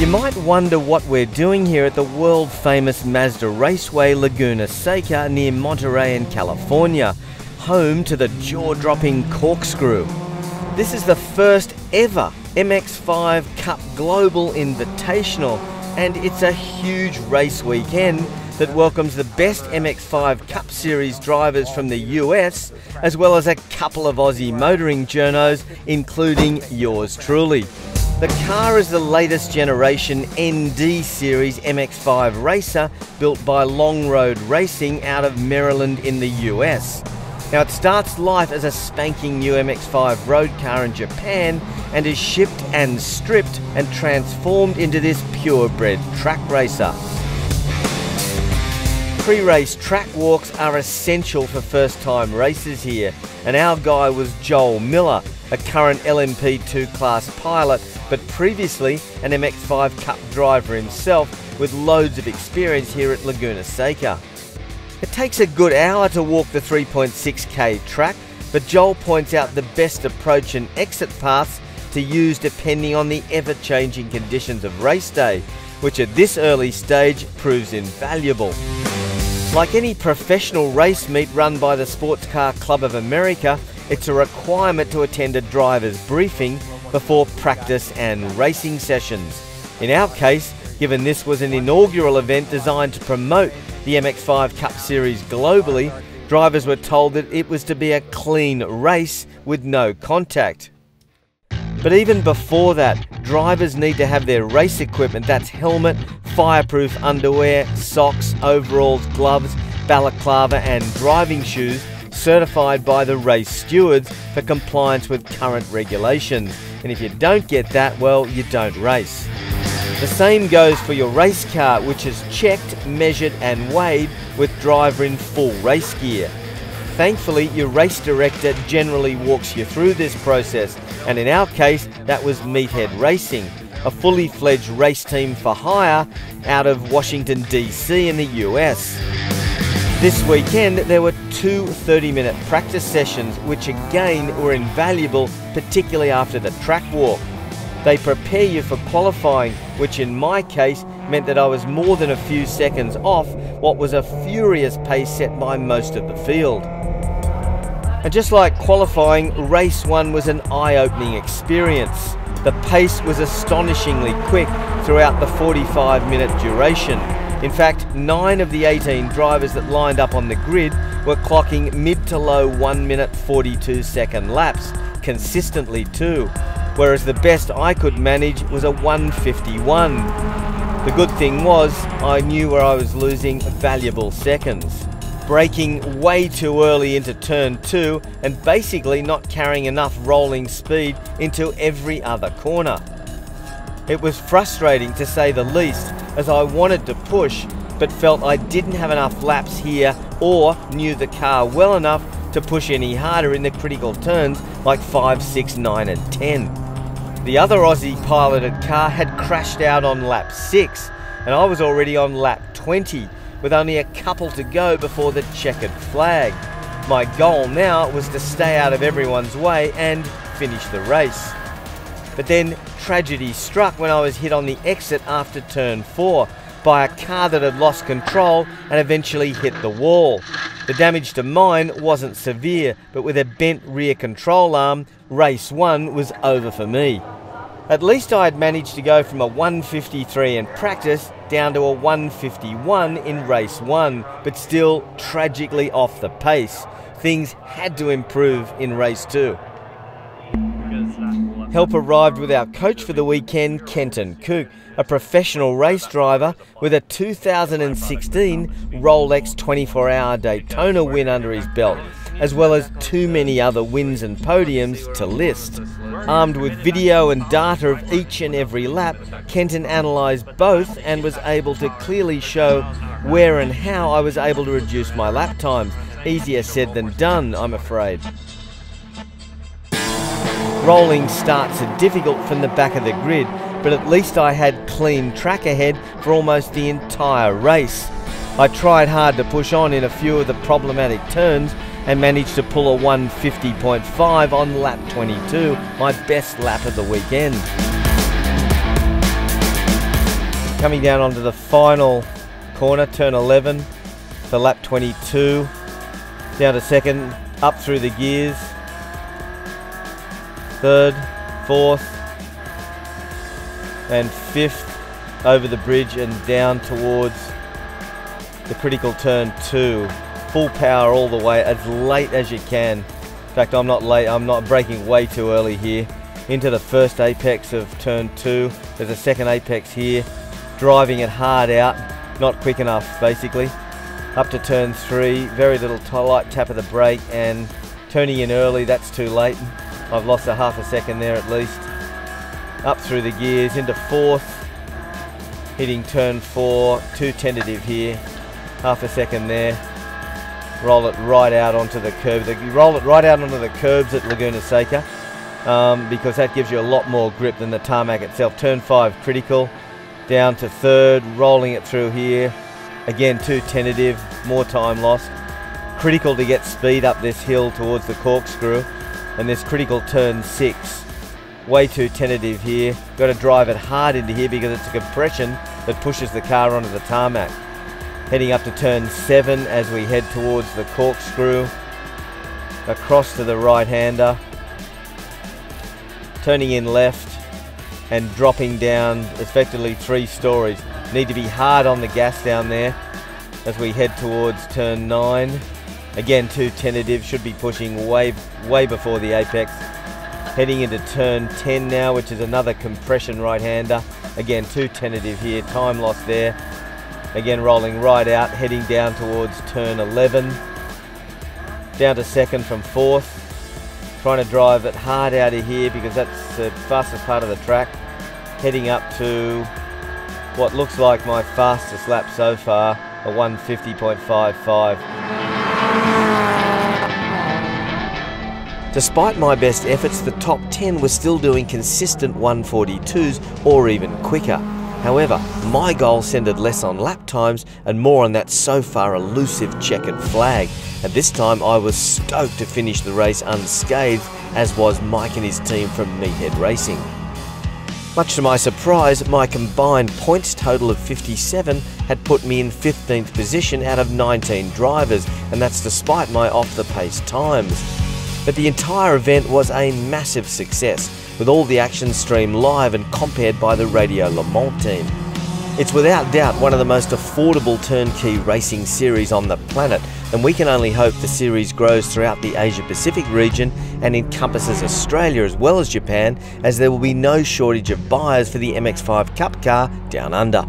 You might wonder what we're doing here at the world-famous Mazda Raceway Laguna Seca near Monterey in California, home to the jaw-dropping Corkscrew. This is the first ever MX-5 Cup Global Invitational, and it's a huge race weekend that welcomes the best MX-5 Cup Series drivers from the US, as well as a couple of Aussie motoring journos, including yours truly. The car is the latest generation ND Series MX-5 racer built by Long Road Racing out of Maryland in the US. Now, it starts life as a spanking new MX-5 road car in Japan and is shipped and stripped and transformed into this purebred track racer. Pre-race track walks are essential for first-time racers here, and our guy was Joel Miller, a current LMP2 class pilot, but previously an MX-5 Cup driver himself with loads of experience here at Laguna Seca. It takes a good hour to walk the 3.6k track, but Joel points out the best approach and exit paths to use depending on the ever-changing conditions of race day, which at this early stage proves invaluable. Like any professional race meet run by the Sports Car Club of America, it's a requirement to attend a driver's briefing before practice and racing sessions. In our case, given this was an inaugural event designed to promote the MX-5 Cup Series globally, drivers were told that it was to be a clean race with no contact. But even before that, drivers need to have their race equipment, that's helmet, fireproof underwear, socks, overalls, gloves, balaclava and driving shoes, certified by the race stewards for compliance with current regulations. And if you don't get that, well, you don't race. The same goes for your race car, which is checked, measured and weighed with driver in full race gear. Thankfully, your race director generally walks you through this process, and in our case, that was Meathead Racing, a fully fledged race team for hire out of Washington, DC in the US. This weekend, there were two 30-minute practice sessions, which again were invaluable, particularly after the track walk. They prepare you for qualifying, which in my case meant that I was more than a few seconds off what was a furious pace set by most of the field. And just like qualifying, race one was an eye-opening experience. The pace was astonishingly quick throughout the 45-minute duration. In fact, 9 of the 18 drivers that lined up on the grid were clocking mid to low 1 minute 42-second laps, consistently too, whereas the best I could manage was a 1:51. The good thing was, I knew where I was losing valuable seconds. Braking way too early into turn 2 and basically not carrying enough rolling speed into every other corner. It was frustrating to say the least, as I wanted to push but felt I didn't have enough laps here or knew the car well enough to push any harder in the critical turns like 5, 6, 9 and 10. The other Aussie piloted car had crashed out on lap 6 and I was already on lap 20 with only a couple to go before the checkered flag. My goal now was to stay out of everyone's way and finish the race. But then tragedy struck when I was hit on the exit after turn 4 by a car that had lost control and eventually hit the wall. The damage to mine wasn't severe, but with a bent rear control arm, race 1 was over for me. At least I had managed to go from a 1:53 in practice down to a 1:51 in race 1, but still tragically off the pace. Things had to improve in race 2. Help arrived with our coach for the weekend, Kenton Cook, a professional race driver with a 2016 Rolex 24-hour Daytona win under his belt, as well as too many other wins and podiums to list. Armed with video and data of each and every lap, Kenton analysed both and was able to clearly show where and how I was able to reduce my lap times. Easier said than done, I'm afraid. Rolling starts are difficult from the back of the grid, but at least I had clean track ahead for almost the entire race. I tried hard to push on in a few of the problematic turns and managed to pull a 1:50.5 on lap 22, my best lap of the weekend. Coming down onto the final corner, turn 11 for lap 22. Down to second, up through the gears. Third, fourth, and fifth over the bridge and down towards the critical turn 2. Full power all the way, as late as you can. In fact, I'm not late, I'm not braking way too early here. Into the first apex of turn 2. There's a second apex here. Driving it hard out, not quick enough basically. Up to turn 3, very little light tap of the brake and turning in early, that's too late. I've lost a half a second there at least. Up through the gears, into fourth. Hitting turn 4, too tentative here. Half a second there. Roll it right out onto the curb. You roll it right out onto the curbs at Laguna Seca because that gives you a lot more grip than the tarmac itself. Turn 5 critical, down to third, rolling it through here. Again, too tentative, more time lost. Critical to get speed up this hill towards the corkscrew. And this critical turn 6, way too tentative here. Got to drive it hard into here because it's a compression that pushes the car onto the tarmac. Heading up to turn 7 as we head towards the corkscrew. Across to the right-hander. Turning in left and dropping down effectively 3 stories. Need to be hard on the gas down there as we head towards turn 9. Again, too tentative, should be pushing way before the apex. Heading into turn 10 now, which is another compression right-hander. Again, too tentative here, time lost there. Again, rolling right out, heading down towards turn 11. Down to second from fourth. Trying to drive it hard out of here because that's the fastest part of the track. Heading up to what looks like my fastest lap so far, a 150.55. Despite my best efforts, the top 10 were still doing consistent 142s or even quicker. However, my goal centred less on lap times and more on that so far elusive checkered flag. And this time I was stoked to finish the race unscathed, as was Mike and his team from Meathead Racing. Much to my surprise, my combined points total of 57 had put me in 15th position out of 19 drivers, and that's despite my off-the-pace times. But the entire event was a massive success, with all the action streamed live and compared by the Radio Le Mans team. It's without doubt one of the most affordable turnkey racing series on the planet, and we can only hope the series grows throughout the Asia-Pacific region and encompasses Australia as well as Japan, as there will be no shortage of buyers for the MX-5 Cup car down under.